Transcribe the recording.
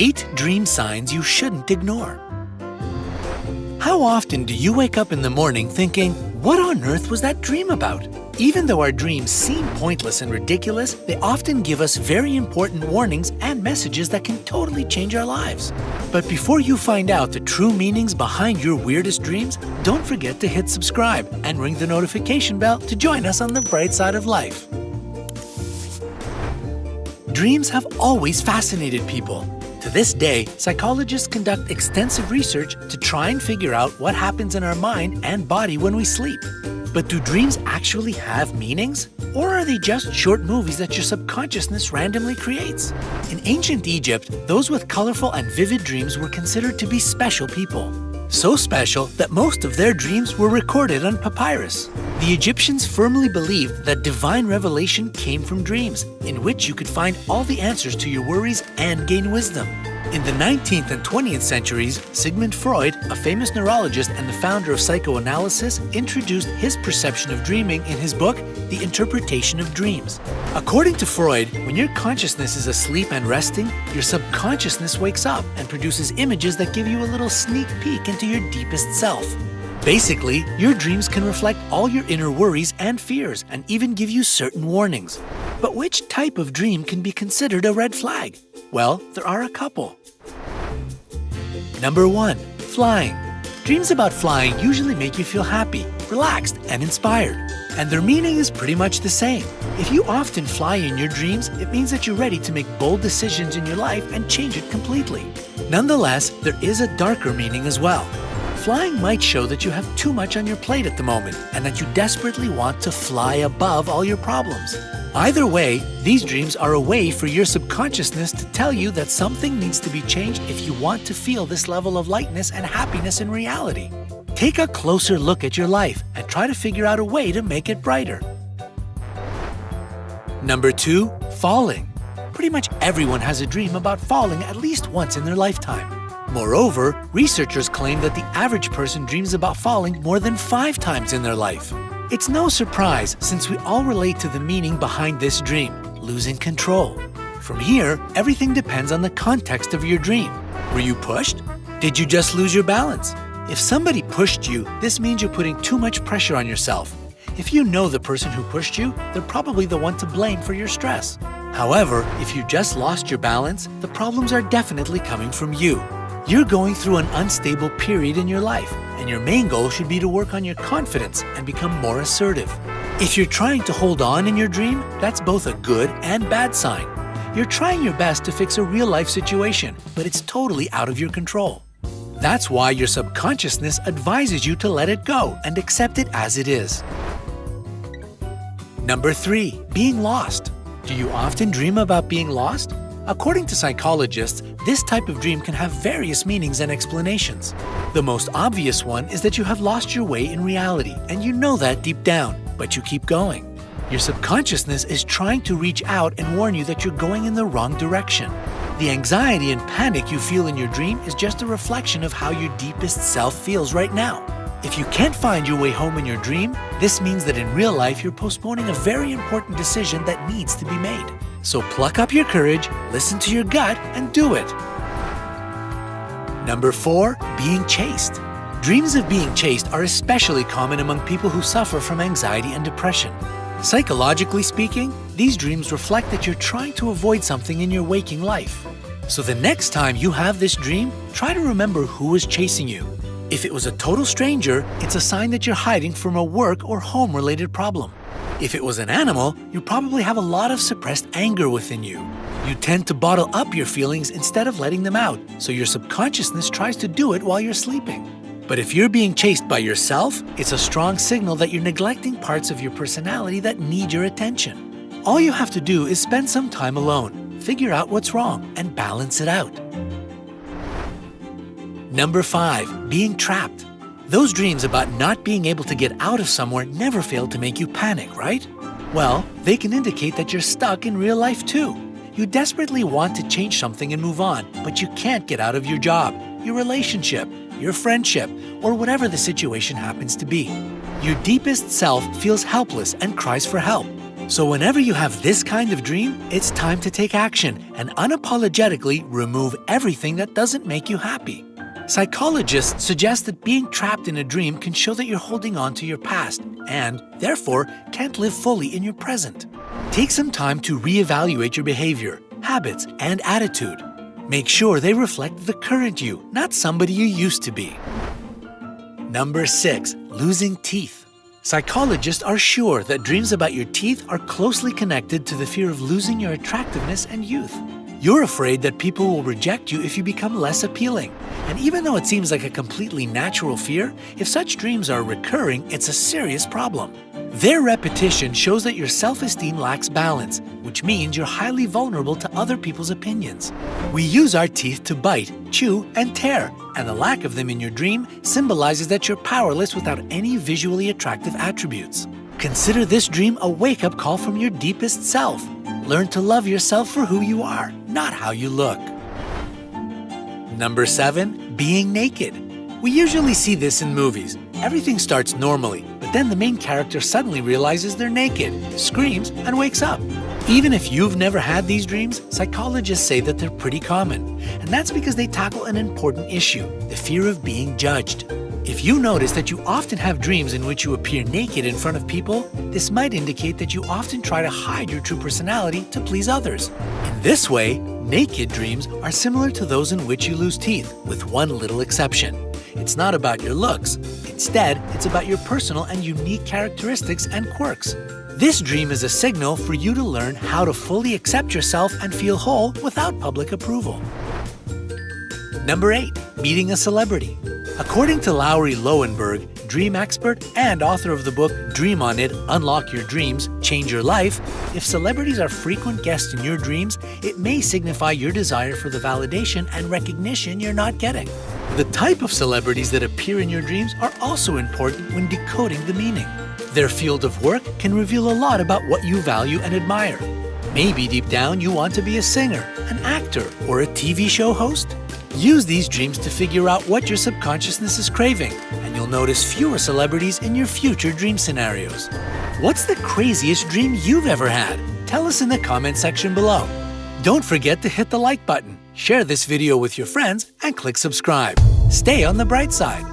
8 dream signs you shouldn't ignore. How often do you wake up in the morning thinking, what on earth was that dream about? Even though our dreams seem pointless and ridiculous, they often give us very important warnings and messages that can totally change our lives. But before you find out the true meanings behind your weirdest dreams, don't forget to hit subscribe and ring the notification bell to join us on the bright side of life. Dreams have always fascinated people. To this day, psychologists conduct extensive research to try and figure out what happens in our mind and body when we sleep. But do dreams actually have meanings? Or are they just short movies that your subconsciousness randomly creates? In ancient Egypt, those with colorful and vivid dreams were considered to be special people. So special that most of their dreams were recorded on papyrus. The Egyptians firmly believed that divine revelation came from dreams, in which you could find all the answers to your worries and gain wisdom. In the 19th and 20th centuries, Sigmund Freud, a famous neurologist and the founder of psychoanalysis, introduced his perception of dreaming in his book, The Interpretation of Dreams. According to Freud, when your consciousness is asleep and resting, your subconsciousness wakes up and produces images that give you a little sneak peek into your deepest self. Basically, your dreams can reflect all your inner worries and fears and even give you certain warnings. But which type of dream can be considered a red flag? Well, there are a couple. Number 1. Flying. Dreams about flying usually make you feel happy, relaxed, and inspired. And their meaning is pretty much the same. If you often fly in your dreams, it means that you're ready to make bold decisions in your life and change it completely. Nonetheless, there is a darker meaning as well. Flying might show that you have too much on your plate at the moment and that you desperately want to fly above all your problems. Either way, these dreams are a way for your subconsciousness to tell you that something needs to be changed if you want to feel this level of lightness and happiness in reality. Take a closer look at your life and try to figure out a way to make it brighter. Number 2. Falling. Pretty much everyone has a dream about falling at least once in their lifetime. Moreover, researchers claim that the average person dreams about falling more than 5 times in their life. It's no surprise since we all relate to the meaning behind this dream, losing control. From here, everything depends on the context of your dream. Were you pushed? Did you just lose your balance? If somebody pushed you, this means you're putting too much pressure on yourself. If you know the person who pushed you, they're probably the one to blame for your stress. However, if you just lost your balance, the problems are definitely coming from you. You're going through an unstable period in your life, and your main goal should be to work on your confidence and become more assertive. If you're trying to hold on in your dream, that's both a good and bad sign. You're trying your best to fix a real-life situation, but it's totally out of your control. That's why your subconsciousness advises you to let it go and accept it as it is. Number 3. Being lost. Do you often dream about being lost? According to psychologists, this type of dream can have various meanings and explanations. The most obvious one is that you have lost your way in reality, and you know that deep down, but you keep going. Your subconsciousness is trying to reach out and warn you that you're going in the wrong direction. The anxiety and panic you feel in your dream is just a reflection of how your deepest self feels right now. If you can't find your way home in your dream, this means that in real life you're postponing a very important decision that needs to be made. So pluck up your courage, listen to your gut, and do it. Number 4. Being chased. Dreams of being chased are especially common among people who suffer from anxiety and depression. Psychologically speaking, these dreams reflect that you're trying to avoid something in your waking life. So the next time you have this dream, try to remember who was chasing you. If it was a total stranger, it's a sign that you're hiding from a work or home-related problem. If it was an animal, you probably have a lot of suppressed anger within you. You tend to bottle up your feelings instead of letting them out, so your subconsciousness tries to do it while you're sleeping. But if you're being chased by yourself, it's a strong signal that you're neglecting parts of your personality that need your attention. All you have to do is spend some time alone, figure out what's wrong, and balance it out. Number 5. Being trapped. Those dreams about not being able to get out of somewhere never fail to make you panic, right? Well, they can indicate that you're stuck in real life too. You desperately want to change something and move on, but you can't get out of your job, your relationship, your friendship, or whatever the situation happens to be. Your deepest self feels helpless and cries for help. So whenever you have this kind of dream, it's time to take action and unapologetically remove everything that doesn't make you happy. Psychologists suggest that being trapped in a dream can show that you're holding on to your past and, therefore, can't live fully in your present. Take some time to reevaluate your behavior, habits, and attitude. Make sure they reflect the current you, not somebody you used to be. Number 6. Losing teeth. Psychologists are sure that dreams about your teeth are closely connected to the fear of losing your attractiveness and youth. You're afraid that people will reject you if you become less appealing. And even though it seems like a completely natural fear, if such dreams are recurring, it's a serious problem. Their repetition shows that your self-esteem lacks balance, which means you're highly vulnerable to other people's opinions. We use our teeth to bite, chew, and tear, and the lack of them in your dream symbolizes that you're powerless without any visually attractive attributes. Consider this dream a wake-up call from your deepest self. Learn to love yourself for who you are, not how you look. Number 7. Being naked. We usually see this in movies. Everything starts normally, but then the main character suddenly realizes they're naked, screams, and wakes up. Even if you've never had these dreams, psychologists say that they're pretty common. And that's because they tackle an important issue, the fear of being judged. If you notice that you often have dreams in which you appear naked in front of people, this might indicate that you often try to hide your true personality to please others. In this way, naked dreams are similar to those in which you lose teeth, with one little exception. It's not about your looks. Instead, it's about your personal and unique characteristics and quirks. This dream is a signal for you to learn how to fully accept yourself and feel whole without public approval. Number 8. Meeting a celebrity. According to Laurie Lowenberg, dream expert and author of the book Dream On It, Unlock Your Dreams, Change Your Life, if celebrities are frequent guests in your dreams, it may signify your desire for the validation and recognition you're not getting. The type of celebrities that appear in your dreams are also important when decoding the meaning. Their field of work can reveal a lot about what you value and admire. Maybe deep down you want to be a singer, an actor, or a TV show host. Use these dreams to figure out what your subconsciousness is craving, and you'll notice fewer celebrities in your future dream scenarios. What's the craziest dream you've ever had? Tell us in the comment section below. Don't forget to hit the like button, share this video with your friends, and click subscribe. Stay on the bright side.